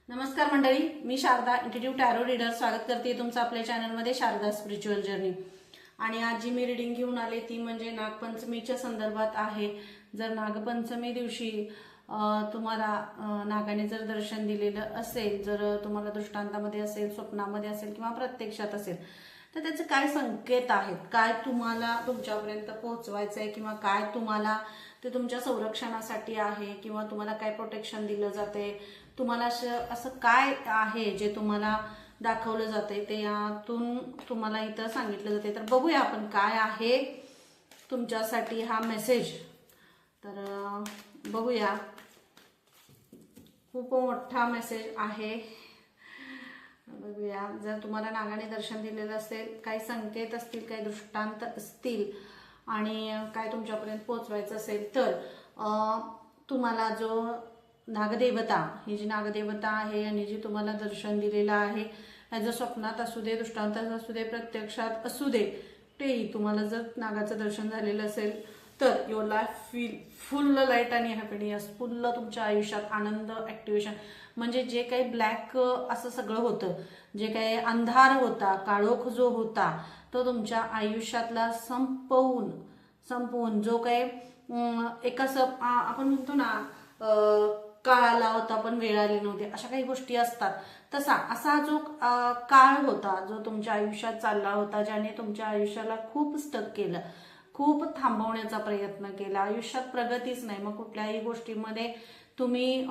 नमस्कार मंडळी, मी Sharda इंट्युटिव्ह tarot reader स्वागत करते तुमचं आपल्या चॅनलमध्ये शारदा स्पिरिच्युअल जर्नी। आणि आज जी मी रीडिंग घेऊन आले ती म्हणजे नागपंचमीच्या संदर्भात आहे। जर नागपंचमी दिवशी तुम्हाला नागाने जर दर्शन दिलेलं असेल, जर तुम्हाला दृष्टांतामध्ये असेल, स्वप्नामध्ये असेल किंवा प्रत्यक्षात असेल, तर त्याचे काय संकेत आहेत, काय तुम्हाला तुमच्यापर्यंत पोहोचवायचं आहे किंवा काय तुम्हाला ते तुमच्या संरक्षणासाठी आहे किंवा तुम्हाला काय प्रोटेक्शन दिलं जाते, तुम्हाला असं काय आहे जे तुम्हाला दाखवलं जाते ते यातून तुम्हाला इथं सांगितलं जाते। तर बघूया आपण काय आहे तुमच्यासाठी हा मेसेज। तर बघूया, खूप मोठा मेसेज आहे। बघूया, जर तुम्हाला नागाने दर्शन दिलेलं असेल, काही संकेत असतील, काही दृष्टांत असतील आणि काय तुमच्यापर्यंत पोहोचवायचं असेल, तर तुम्हाला जो नागदेवता, ही जी नागदेवता आहे आणि जी तुम्हाला दर्शन दिलेलं आहे, ॲज अ स्वप्नात असू दे, दृष्टांतात असू दे, प्रत्यक्षात असू दे, तेही तुम्हाला जर नागाचं दर्शन झालेलं असेल तर your life feel full light आणि हॅपीनेस, फुल तुमच्या आयुष्यात आनंद, ॲक्टिव्हेशन, म्हणजे जे काही ब्लॅक असं सगळं होतं, जे काही अंधार होता, काळोख जो होता, तो तुमच्या आयुष्यातला संपवून जो काही एक असं आपण म्हणतो ना, काळ आला होता पण वेळ आली नव्हती, अशा काही गोष्टी असतात, असा जो काळ होता जो तुमच्या आयुष्यात चालला होता, ज्याने तुमच्या आयुष्याला खूप स्टक केलं, खूप थांबवण्याचा प्रयत्न केला, आयुष्यात प्रगतीच नाही, मग कुठल्याही गोष्टीमध्ये तुम्ही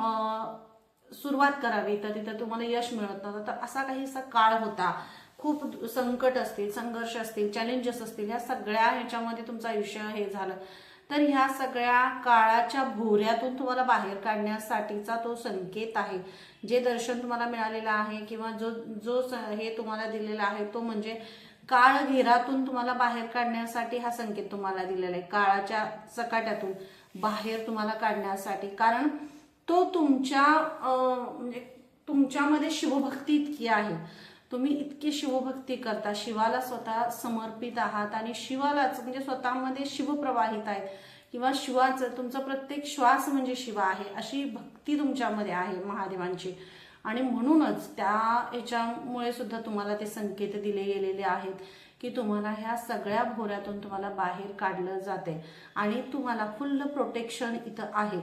सुरुवात करावी तर तिथं तुम्हाला यश मिळत नव्हतं, तर असा काहीसा काळ होता। खूप संकट असतील, संघर्ष असतील, चॅलेंजेस असतील, ह्या सगळ्या ह्याच्यामध्ये तुमचं आयुष्य हे झालं। तर ह्या सगळ्या काळाच्या भोऱ्यातून तुम्हाला बाहेर काढण्यासाठीचा तो संकेत आहे, जे दर्शन तुम्हाला मिळालेलं आहे किंवा जो हे तुम्हाला दिलेला आहे, तो म्हणजे काळघेरातून तुम्हाला बाहेर काढण्यासाठी हा संकेत तुम्हाला दिलेला आहे, काळाच्या चकाट्यातून बाहेर तुम्हाला काढण्यासाठी। कारण तो म्हणजे तुमच्यामध्ये शिवभक्ती इतकी आहे, तुम्ही इतकी शिवभक्ती करता, शिवाला स्वतः समर्पित आहात आणि शिवालाच म्हणजे स्वतःमध्ये शिव प्रवाहित आहेत किंवा शिवाचं तुमचा प्रत्येक श्वास म्हणजे शिव आहे, अशी भक्ती तुमच्यामध्ये आहे महादेवांची। आणि म्हणूनच त्या याच्यामुळे सुद्धा तुम्हाला ते संकेत दिले गेलेले आहेत की तुम्हाला ह्या सगळ्या भोऱ्यातून तुम्हाला बाहेर काढलं जाते आणि तुम्हाला फुल प्रोटेक्शन इथं आहे,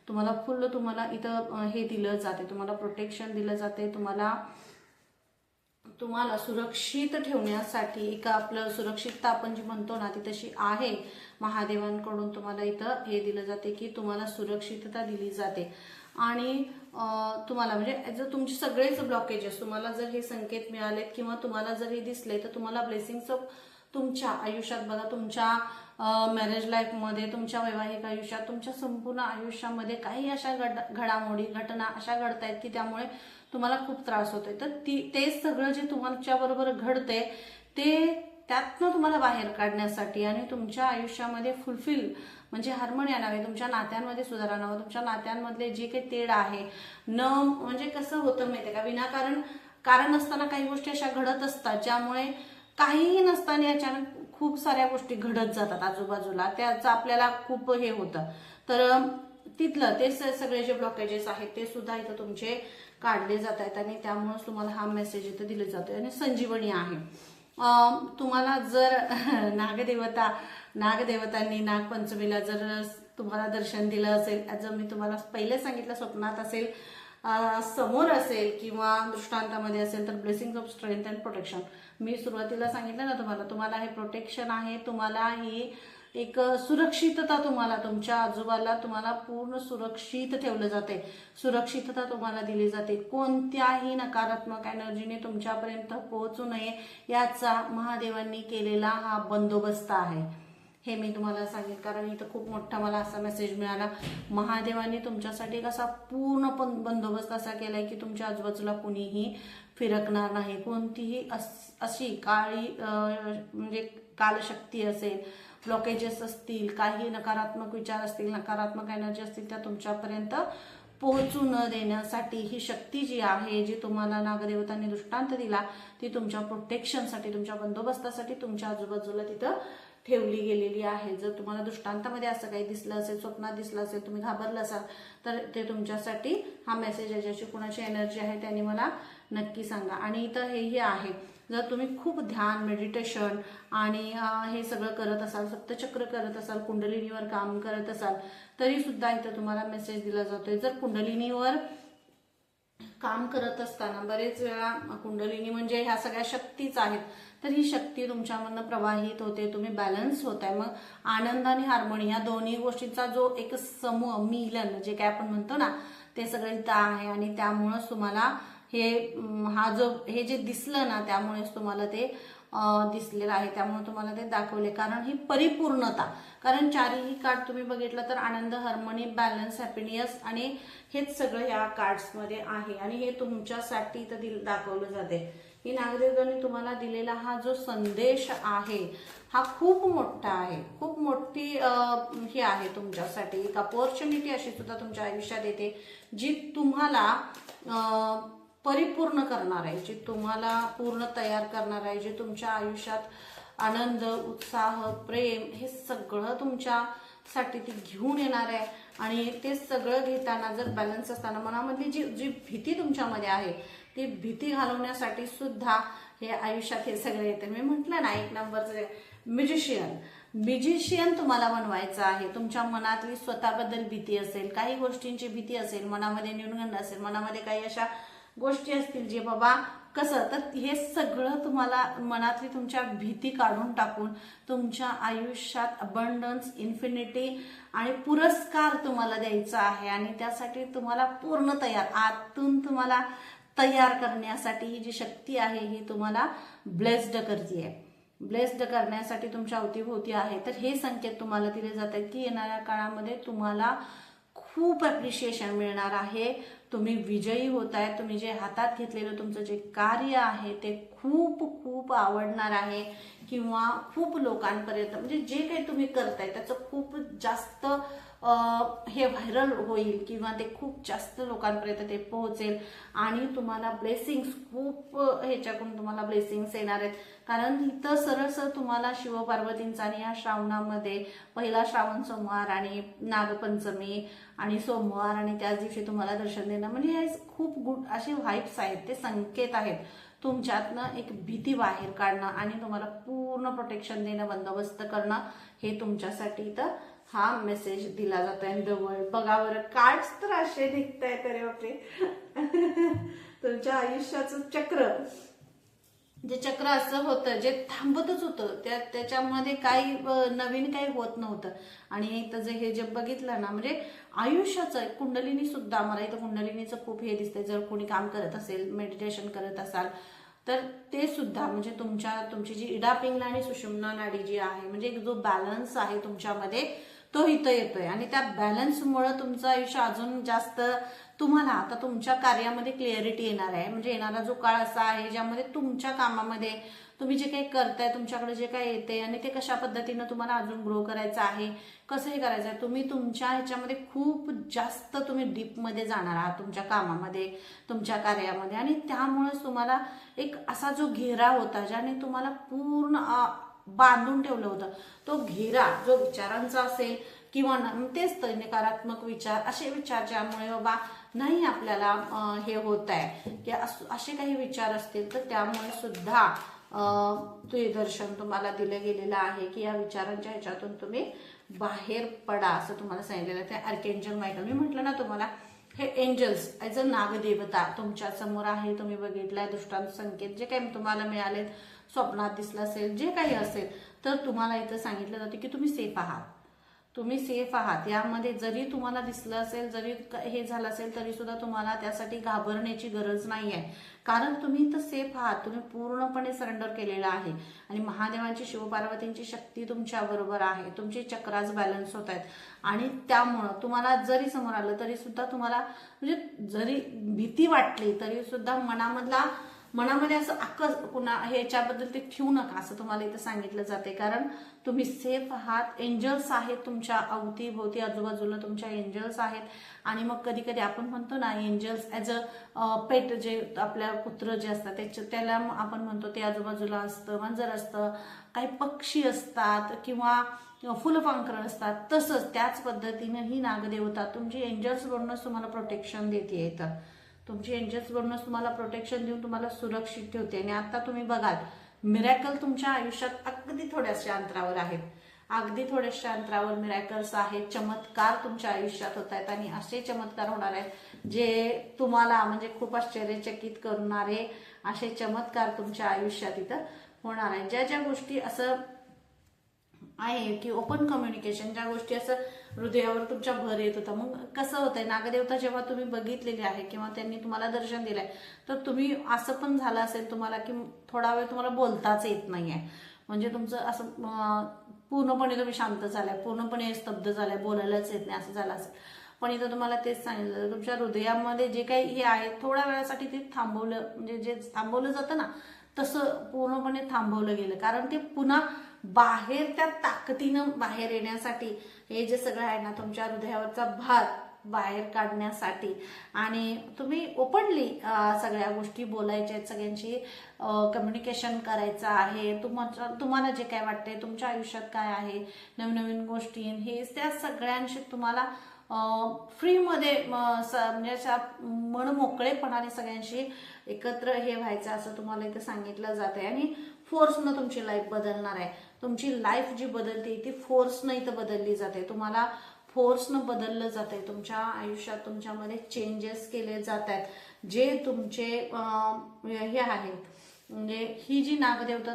तुम्हाला इथं हे दिलं जाते, तुम्हाला प्रोटेक्शन दिलं जाते, तुम्हाला सुरक्षित ठेवण्यासाठी एक आपलं सुरक्षितता आपण जी म्हणतो ना ती तशी आहे। महादेवांकडून तुम्हाला इथं हे दिलं जाते की तुम्हाला सुरक्षितता दिली जाते आणि तुम्हाला म्हणजे जर तुमचे सगळेच ब्लॉकेजेस तुम्हाला जर हे संकेत मिळालेत किंवा तुम्हाला जर हे दिसले, तर तुम्हाला ब्लेसिंग्स तुमच्या आयुष्यात बघा, तुमच्या मॅरेज लाईफमध्ये, तुमच्या वैवाहिक आयुष्यात, तुमच्या संपूर्ण आयुष्यामध्ये काही अशा घडामोडी घटना अशा घडतायत की त्यामुळे तुम्हाला खूप त्रास होतोय, तर तेच सगळं जे तुमच्या बरोबर घडतंय ते त्यातनं तुम्हाला बाहेर काढण्यासाठी आणि तुमच्या आयुष्यामध्ये फुलफिल म्हणजे हार्मोनी आणावे, तुमच्या नात्यांमध्ये सुधारणा आणावं, तुमच्या नात्यांमधले जे काही तेढ आहे म्हणजे कसं होतं माहितीये का, विनाकारण कारण नसताना काही गोष्टी अशा घडत असतात ज्यामुळे काहीही नसताना अचानक खूप साऱ्या गोष्टी घडत जातात आजूबाजूला, त्याचं आपल्याला खूप हे होतं। तर तिथलं ते सगळे जे ब्लॉकेजेस आहेत ते सुद्धा इथं तुमचे काढले जात आहेत आणि त्यामुळेच तुम्हाला हा मेसेज इथं दिले जातोय आणि संजीवनी आहे। तुम्हाला जर नागदेवतांनी नागपंचमीला जर तुम्हाला दर्शन दिलं असेल, जर मी तुम्हाला पहिले सांगितलं स्वप्नात असेल, समोर असेल किंवा दृष्टांतामध्ये असेल, तर blessings of strength and protection, मी सुरुवातीला सांगितलं ना तुम्हाला हे प्रोटेक्शन आहे, तुम्हाला ही एक सुरक्षितता, तुम्हाला तुमच्या आजूबाजूला तुम्हाला पूर्ण सुरक्षित ठेवलं जाते, सुरक्षितता तुम्हाला दिली जाते, कोणत्याही नकारात्मक एनर्जीने तुमच्यापर्यंत पोहोचू नये याचा महादेवांनी केलेला हा बंदोबस्त आहे, हे मी तुम्हाला सांगेन। कारण इथं खूप मोठा मला असा मेसेज मिळाला, महादेवांनी तुमच्यासाठी कसा पूर्ण बंदोबस्त असा केलाय की तुमच्या आजूबाजूला कुणीही फिरकणार नाही, कोणतीही अशी काळी म्हणजे कालशक्ती असेल, ब्लॉकेजेस असतील, काही नकारात्मक विचार असतील, नकारात्मक एनर्जी असतील, त्या तुमच्यापर्यंत पोहोचू न देण्यासाठी ही शक्ती जी आहे, जी तुम्हाला नागदेवतांनी दृष्टांत दिला, ती तुमच्या प्रोटेक्शनसाठी, तुमच्या बंदोबस्तासाठी तुमच्या आजूबाजूला तिथं ठेवली गेलेली आहे. जर तुम्हाला दृष्टांतामध्ये असं काही दिसलं असेल, स्वप्नात दिसलं असेल, तुम्ही घाबरलं असाल, तर ते तुमच्यासाठी हा मेसेज आहे. ज्याची कुणाची एनर्जी आहे त्यांनी मला नक्की सांगा. आणि इथं हेही आहे, जर तुम्ही खूप ध्यान, मेडिटेशन आणि हे सगळं करत असाल, सप्तचक्र करत असाल, कुंडलिनीवर काम करत असाल, तरी सुद्धा इथं तुम्हाला मेसेज दिला जातोय. जर कुंडलिनीवर काम करत असताना बरेच वेळा, कुंडलिनी म्हणजे ह्या सगळ्या शक्तीच आहेत, तर ही शक्ती तुमच्यामधनं प्रवाहित होते, तुम्ही बॅलन्स होताय. मग आनंद आणि हार्मोनी ह्या दोन्ही गोष्टींचा जो एक समूह, मिलन जे काय आपण म्हणतो ना, ते सगळं इथं आहे. आणि त्यामुळेच तुम्हाला हे जे दिसलं ना, त्यामुळेच तुम्हाला ते दिसलेलं आहे, त्यामुळे तुम्हाला ते दाखवले. कारण ही परिपूर्णता, कारण चारही कार्ड तुम्ही बघितलं तर आनंद, हार्मोनी, बॅलन्स, हॅपीनेस आणि हेच सगळं या कार्ड्समध्ये आहे. आणि हे तुमच्यासाठी इथं दाखवलं जाते. ही नागदेवतांनी तुम्हाला दिलेला हा जो संदेश आहे हा खूप मोठा आहे, खूप मोठी ही आहे तुमच्यासाठी. एक अपॉर्च्युनिटी अशी सुद्धा तुमच्या आयुष्यात येते, जी तुम्हाला परिपूर्ण करणार आहे, जी तुम्हाला पूर्ण तयार करणार आहे, जे तुमच्या आयुष्यात आनंद, उत्साह, प्रेम हे सगळं तुमच्यासाठी ती घेऊन येणार आहे. आणि ते सगळं घेताना जर बॅलन्स असताना मनामधली जी भीती तुमच्यामध्ये आहे, ती भीती घालवण्यासाठी सुद्धा हे आयुष्यात हे सगळं येते. मी म्हटलं ना, एक नंबरचं म्युझिशियन तुम्हाला बनवायचं आहे. तुमच्या मनातली स्वतःबद्दल भीती असेल, काही गोष्टींची भीती असेल, मनामध्ये न्यूनगंड असेल, मनामध्ये काही अशा गोष्टी असतील जे बाबा कसं, तर हे सगळं तुम्हाला मनातली तुमच्या भीती काढून टाकून तुमच्या आयुष्यात अबंडन्स, इन्फिनिटी आणि पुरस्कार तुम्हाला द्यायचा आहे. आणि त्यासाठी तुम्हाला पूर्ण तयार, आतून तुम्हाला तयार करण्यासाठी ही जी शक्ती आहे ही तुम्हाला ब्लेस्ड करते. ब्लेस्ड करण्यासाठी तुमच्या अवतीभोवती आहे. तर हे संकेत तुम्हाला दिले जात आहेत की येणाऱ्या काळामध्ये तुम्हाला खूप अप्रिशिएशन मिळणार आहे, तुम्ही विजयी होताय, तुम्ही जे हातात घेतलेलं तुमचं जे कार्य आहे ते खूप खूप आवडणार आहे, किंवा खूप लोकांपर्यंत म्हणजे जे काही तुम्ही करताय त्याचं खूप जास्त हे व्हायरल होईल, किंवा ते खूप जास्त लोकांपर्यंत ते पोहोचेल. आणि तुम्हाला ब्लेसिंग्स खूप ह्याच्याकडून तुम्हाला ब्लेसिंग्स येणार आहेत. कारण इथं सरळ तुम्हाला शिवपार्वतींचा आणि या श्रावणामध्ये पहिला श्रावण सोमवार आणि नागपंचमी आणि सोमवार आणि त्याच दिवशी तुम्हाला दर्शन देणं, म्हणजे हे खूप गुड असे व्हाइब्स आहेत, ते संकेत आहेत तुमच्यातनं एक भीती बाहेर काढणं आणि तुम्हाला पूर्ण प्रोटेक्शन देणं, बंदोबस्त करणं, हे तुमच्यासाठी इथं हा मेसेज दिला जातो. अँड द वर्ल्ड बघा बरं, कार्ड्स तर असे निघतायत, अरे बापरे. तुमच्या आयुष्याचं चक्र, जे चक्र असं होतं जे थांबतच होतं, त्याच्यामध्ये काही नवीन काही होत नव्हतं. आणि इथं हे जे बघितलं ना, म्हणजे आयुष्याचं कुंडलिनी सुद्धा, मला इथं कुंडलिनीचं खूप हे दिसतंय. जर कोणी काम करत असेल, मेडिटेशन करत असाल, तर ते सुद्धा म्हणजे तुमची जी इडा पिंगला आणि सुषुम्ना नाडी जी आहे, म्हणजे एक जो बॅलन्स आहे तुमच्यामध्ये तो इथं येतोय. आणि त्या बॅलन्समुळे तुमचं आयुष्य अजून जास्त, तुम्हाला आता तुमच्या कार्यामध्ये क्लिअरिटी येणार आहे. म्हणजे येणारा जो काळ असा आहे ज्यामध्ये तुमच्या कामामध्ये तुम्ही जे काही करताय, तुमच्याकडे जे काही येते आणि ते कशा पद्धतीनं तुम्हाला अजून ग्रो करायचं आहे, कसं हे करायचं आहे, तुम्ही तुमच्या ह्याच्यामध्ये खूप जास्त तुम्ही डीपमध्ये जाणार आहात तुमच्या कामामध्ये, तुमच्या कार्यामध्ये. आणि त्यामुळेच तुम्हाला एक असा जो घेरा होता ज्याने तुम्हाला पूर्ण बांधून ठेवलं होतं, तो घेरा जो विचारांचा असेल किंवा तेच नकारात्मक विचार, असे विचार ज्यामुळे बाबा नाही आपल्याला हे होत आहे, की असे काही विचार असतील, तर त्यामुळे सुद्धा ते दर्शन तुम्हाला दिलं गेलेलं आहे की या विचारांच्या ह्याच्यातून तुम्ही बाहेर पडा, असं तुम्हाला सांगितलेलं आहे. ते आर्कएंजल मायकेल, मी म्हटलं ना तुम्हाला, हे एंजल्स ॲज अ नागदेवता तुमच्या समोर आहे. तुम्ही बघितलाय दृष्टांत संकेत जे काही तुम्हाला मिळालेत, स्वप्नात दिसलं असेल, जे काही असेल, तर तुम्हाला इथं सांगितलं जातं की तुम्ही सेफ आहात, तुम्ही सेफ आहात. यामध्ये जरी तुम्हाला दिसलं असेल, जरी हे झालं असेल, तरी सुद्धा तुम्हाला त्यासाठी घाबरण्याची गरज नाही आहे. कारण तुम्ही इथं सेफ आहात, तुम्ही पूर्णपणे सरेंडर केलेलं आहे. आणि महादेवांची, शिवपार्वतींची शक्ती तुमच्या बरोबर आहे, तुमचे चक्रास बॅलन्स होत आहेत. आणि त्यामुळं तुम्हाला जरी समोर आलं तरी सुद्धा तुम्हाला, म्हणजे जरी भीती वाटली तरी सुद्धा मनामधला मनामध्ये असं पुन्हा ह्याच्याबद्दल ते ठेवू नका, असं तुम्हाला इथं सांगितलं जाते. कारण तुम्ही सेफ आहात, एंजल्स आहेत तुमच्या अवतीभोवती, आजूबाजूला तुमच्या एंजल्स आहेत. आणि मग कधी कधी आपण म्हणतो ना, एंजल्स ॲज अ पेट, जे आपल्या कुत्र जे असतात त्याला आपण म्हणतो ते आजूबाजूला असतं, मांजर असतं, काही पक्षी असतात किंवा फुलपाखरं असतात. तसंच त्याच पद्धतीनं ही नागदेवता तुमची एंजल्स बनूनच तुम्हाला प्रोटेक्शन देते. तर तुमची एंजल्स बनूनच तुम्हाला प्रोटेक्शन देऊन तुम्हाला सुरक्षित ठेवते. आणि आता तुम्ही बघाल, मिरॅकल तुमच्या आयुष्यात अगदी थोड्याशा अंतरावर आहेत, अगदी थोड्याशा अंतरावर मिरॅकल्स आहेत. चमत्कार तुमच्या आयुष्यात होत आहेत आणि असे चमत्कार होणार आहेत जे तुम्हाला म्हणजे खूप आश्चर्यचकित करणारे असे चमत्कार तुमच्या आयुष्यात इथं होणार आहेत. ज्या ज्या गोष्टी असं आहे की ओपन कम्युनिकेशन, ज्या गोष्टी असं हृदयावर तुमच्या भर येत होता, मग कसं होतंय, नागदेवता जेव्हा तुम्ही बघितलेली आहे किंवा त्यांनी तुम्हाला दर्शन दिलंय, तर तुम्ही असं पण झालं असेल तुम्हाला की थोडा वेळ तुम्हाला बोलताच येत नाहीये. म्हणजे तुमचं असं पूर्णपणे तुम्ही शांत झालाय, पूर्णपणे स्तब्ध झालाय, बोलायलाच येत नाही असं झालं असेल. पण इथं तुम्हाला तेच सांगितलं, तुमच्या हृदयामध्ये जे काही हे आहे थोड्या वेळासाठी ते थांबवलं, म्हणजे जे थांबवलं जातं ना तसं पूर्णपणे थांबवलं गेलं. कारण ते पुन्हा बाहेर त्या ताकदीनं बाहेर येण्यासाठी, हे जे सगळं आहे ना तुमच्या हृदयावरचा भार बाहेर काढण्यासाठी, आणि तुम्ही ओपनली सगळ्या गोष्टी बोलायच्या आहेत, सगळ्यांशी कम्युनिकेशन करायचं आहे. तुम्हाला जे काय वाटतंय, तुमच्या आयुष्यात काय आहे, नवीन नवीन गोष्टी, हे त्या सगळ्यांशी तुम्हाला फ्रीमध्ये म्हणजे मन मोकळेपणाने सगळ्यांशी एकत्र हे व्हायचं असं तुम्हाला इथं सांगितलं जात आहे. आणि फोर्सनं तुमची लाईफ बदलणार आहे. तुमची लाईफ जी बदलते ती फोर्सनं इथं बदलली जाते. तुम्हाला फोर्सनं बदललं जात आहे. तुमच्या आयुष्यात तुमच्यामध्ये चेंजेस केले जात आहेत, जे तुमचे हे आहेत. म्हणजे ही जी नागदेवता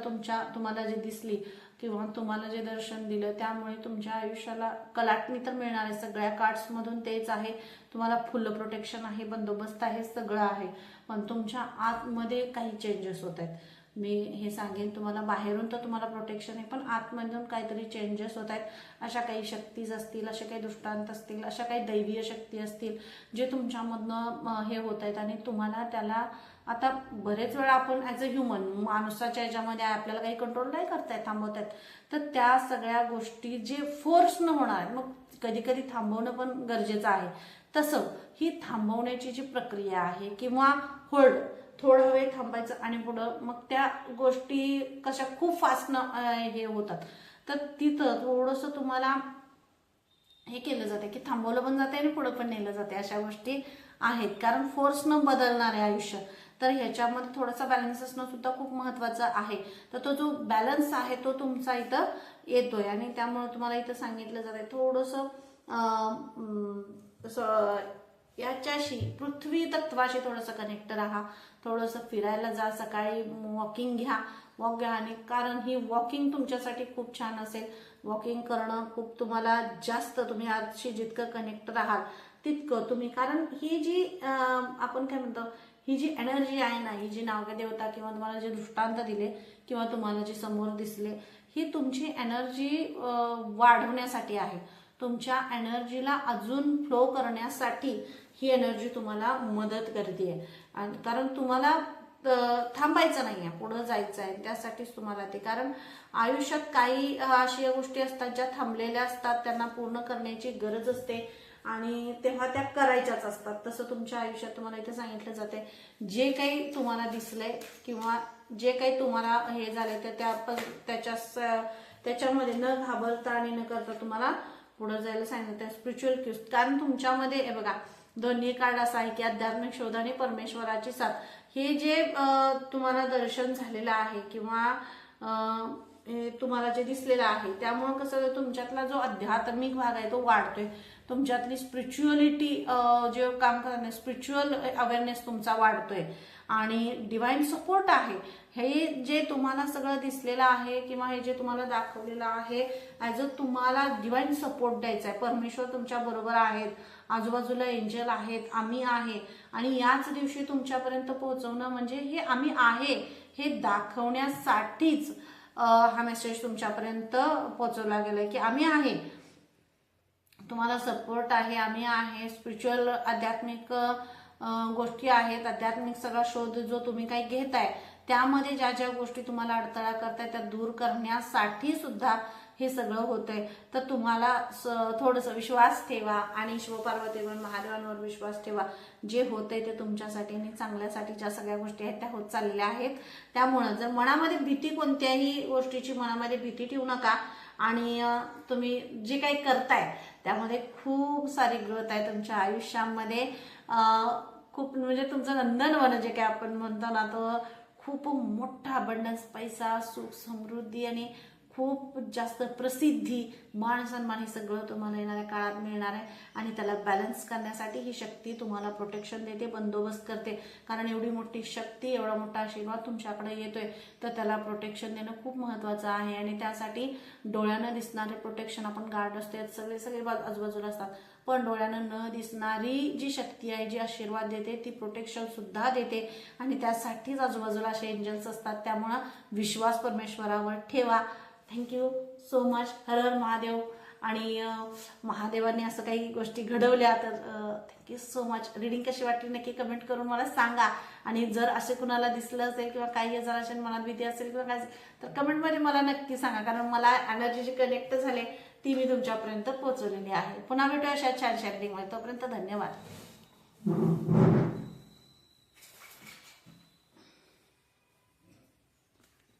तुम्हाला जी दिसली किंवा तुम्हाला जे दर्शन दिलं, त्यामुळे तुमच्या आयुष्याला कलाटणी तर मिळणार आहे. सगळ्या कार्ड्समधून तेच आहे. तुम्हाला फुल प्रोटेक्शन आहे, बंदोबस्त आहे, सगळं आहे. पण तुमच्या आतमध्ये काही चेंजेस होत आहेत. मी हे सांगेन तुम्हाला, बाहेरून तर तुम्हाला प्रोटेक्शन आहे, पण आतमधून काहीतरी चेंजेस होत आहेत. अशा काही शक्तीज असतील, असे काही दृष्टांत असतील, अशा काही दैवीय शक्ती असतील जे तुमच्यामधनं हे होत आहेत. आणि तुम्हाला त्याला आता बरेच वेळा आपण ॲज अ ह्युमन, माणसाच्या ह्याच्यामध्ये आपल्याला काही कंट्रोल नाही करतायत, थांबवतायत. तर त्या सगळ्या गोष्टी जे फोर्सनं होणार आहेत, मग कधी कधी थांबवणं पण गरजेचं आहे. तसं ही थांबवण्याची जी प्रक्रिया आहे किंवा होल्ड, थोडा वेळ थांबायचं आणि पुढं मग त्या गोष्टी कशा खूप फास्टनं हे होतात, तर तिथं थोडंसं तुम्हाला हे केलं जाते की थांबवलं पण जाते आणि पुढं पण नेलं जाते. अशा गोष्टी आहेत, कारण फोर्सनं बदलणार आहे आयुष्य. तर ह्याच्यामध्ये थोडासा बॅलन्स असणं सुद्धा खूप महत्वाचं आहे. तर तो जो बॅलन्स आहे तो तुमचा इथं येतोय. आणि त्यामुळे तुम्हाला इथं सांगितलं जात आहे थोडंसं याच्याशी, पृथ्वी तत्वाशी थोडंसं कनेक्ट राहा, थोडंसं फिरायला जा, सकाळी वॉकिंग घ्या, वॉक घ्या. आणि कारण ही वॉकिंग तुमच्यासाठी खूप छान असेल. वॉकिंग करणं खूप तुम्हाला जास्त, तुम्ही आजशी जितकं कनेक्ट राहाल तितकं तुम्ही, कारण ही जी आपण काय म्हणतो, ही जी एनर्जी आहे ना, ही जी नागदेवता किंवा तुम्हाला जे दृष्टांत दिले किंवा तुम्हाला जे समोर दिसले, ही तुमची एनर्जी वाढवण्यासाठी आहे. तुमच्या एनर्जीला अजून फ्लो करण्यासाठी ही एनर्जी तुम्हाला मदत करते. आणि कारण तुम्हाला थांबायचं नाही आहे, पुढं जायचं आहे, त्यासाठीच तुम्हाला ते. कारण आयुष्यात काही अशा गोष्टी असतात ज्या थांबलेल्या असतात, त्यांना पूर्ण करण्याची गरज असते आणि तेव्हा त्या करायच्याच असतात. तसं तुमच्या आयुष्यात तुम्हाला इथे सांगितलं जाते, जे काही तुम्हाला दिसलंय किंवा जे काही तुम्हाला हे झालंय तर त्याच्यामध्ये न घाबरता आणि न करता तुम्हाला पुढे जायला सांगितलं. स्पिरिच्युअल क्यूज, कारण तुमच्यामध्ये हे बघा दोन्ही कार्ड असं आहे की आध्यात्मिक शोध आणि परमेश्वराची साथ, हे जे तुम्हाला दर्शन झालेलं आहे किंवा तुम्हाला जे दिसलेलं आहे, त्यामुळे कसं तुमच्यातला जो आध्यात्मिक भाग आहे तो वाढतोय. तुमच्यातली स्पिरिच्युअलिटी जे काम करणे, स्पिरिच्युअल अवेअरनेस तुमचा वाढतोय. आणि डिवाइन सपोर्ट आहे. हे जे तुम्हाला सगळं दिसलेलं आहे किंवा हे जे तुम्हाला दाखवलेलं आहे, ॲज अ तुम्हाला डिवाइन सपोर्ट द्यायचा आहे. परमेश्वर तुमच्या बरोबर आहेत, आजूबाजूला एंजल आहेत, आम्ही आहे. आणि याच दिवशी तुमच्यापर्यंत पोहोचवणं म्हणजे हे आम्ही आहे हे दाखवण्यासाठीच हा मेसेज तुमच्यापर्यंत पोहोचवला गेलाय की आम्ही आहे, तुम्हाला सपोर्ट आहे, आम्ही आहे. स्पिरिच्युअल आध्यात्मिक गोष्टी आहेत, आध्यात्मिक सगळा शोध जो तुम्ही काही घेताय त्यामध्ये ज्या ज्या गोष्टी तुम्हाला अडथळा करताय त्या दूर करण्यासाठी सुद्धा हे सगळं होतंय. तर तुम्हाला थोडंसं विश्वास ठेवा आणि शिवपार्वतीवर महादेवांवर विश्वास ठेवा. जे होतंय ते तुमच्यासाठी आणि चांगल्यासाठी ज्या सगळ्या गोष्टी आहेत त्या होत चाललेल्या आहेत. त्यामुळं जर मनामध्ये भीती, कोणत्याही गोष्टीची मनामध्ये भीती ठेवू नका आणि तुम्ही जे काही करताय त्यामध्ये खूप सारी ग्रोथ आहे तुमच्या आयुष्यामध्ये. खूप म्हणजे तुमचं नंदनवन जे काही आपण म्हणतो ना, तो खूप मोठा अबंडन्स, पैसा, सुख, समृद्धी आणि खूप जास्त प्रसिद्धी, मान सन्मान हे सगळं तुम्हाला येणाऱ्या काळात मिळणार आहे. आणि त्याला बॅलन्स करण्यासाठी ही शक्ती तुम्हाला प्रोटेक्शन देते, बंदोबस्त करते. कारण एवढी मोठी शक्ती, एवढा मोठा आशीर्वाद तुमच्याकडे येतोय तर त्याला प्रोटेक्शन देणं खूप महत्त्वाचं आहे. आणि त्यासाठी डोळ्यानं दिसणारे प्रोटेक्शन, आपण गार्ड असते सगळे आजूबाजूला असतात, पण डोळ्यानं न दिसणारी जी शक्ती आहे, जी आशीर्वाद देते, ती प्रोटेक्शन सुद्धा देते. आणि त्यासाठीच आजूबाजूला असे एंजल्स असतात. त्यामुळं विश्वास परमेश्वरावर ठेवा. Thank you so much. हर हर महादेव. आणि महादेवाने असं काही गोष्टी घडवल्या तर थँक्यू सो मच. रीडिंग कशी वाटली नक्की कमेंट करून मला सांगा. आणि जर असे कुणाला दिसलं असेल किंवा काही जर असेल मनात भीती असेल किंवा काय तर कमेंटमध्ये मला नक्की सांगा. कारण मला एनर्जी जी कनेक्ट झाले ती मी तुमच्यापर्यंत पोहोचवलेली आहे. पुन्हा भेटूया अशा छान रीडिंगमध्ये. तोपर्यंत धन्यवाद.